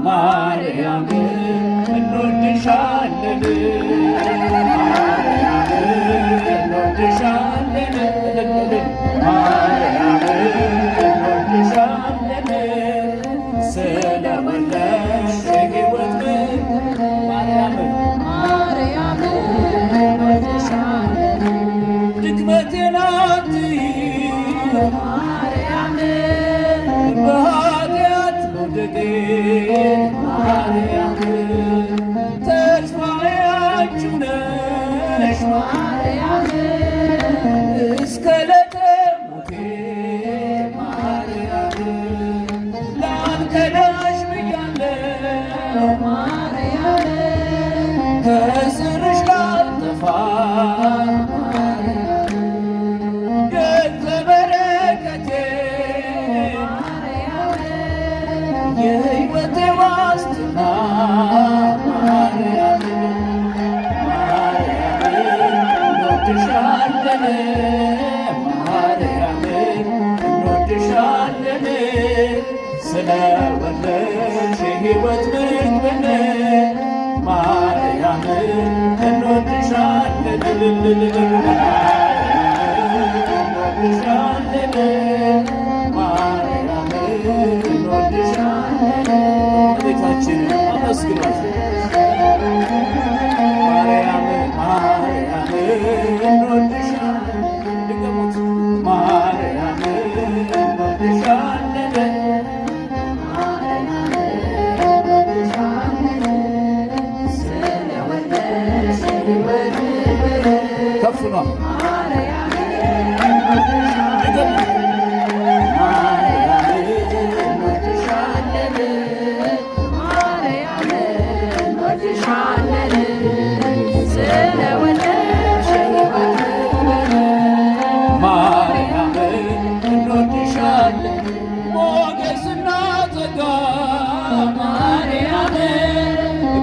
ማርያም እንወድሻለን ማርያም እንወድሻለን ስለወለድሽ የሕይወት ማርያም እንወድሻለን ድክመቴን አትይ ማርያም በኃጢአት መውደቄ ማርያም ተስፋዬ አንቺ ነሽ ማርያም እስከ ዕለተ ሞቴ ማርያም ላልከዳሽ ብያለሁ ማርያም ከስርሽ ላልጠፋ ማርያም ገጸ በረከቴ ማርያም የሕይወቴ ዋስትና ማርያም እንወድሻለን ማርያም እንወድሻለን ስለወለድሽ የሕይወት ምግብን ማርያም እንወድሻለን ማርያም እንወድሻለን ቤታችንን አመስግኗት ማርያም ማርያም እንወድሻለን ድገሙት ማርያም እንወድሻለን ከፍ ነው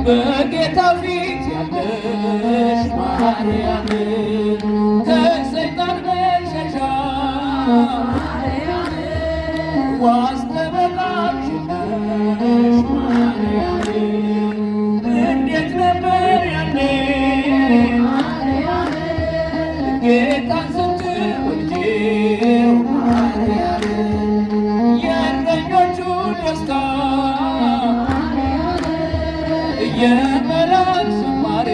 በጌታ ፊት ያለሽ ማርያም ከሰይጣን መሸሻ ማርያም ዋስ ጠበቃሽ ነሽ ማርያም እንዴት ነበር ያኔ ማርያም ጌታን ስትወልጂው ማርያም የእረኞቹ ደስታ የመላእክት ዝማሬ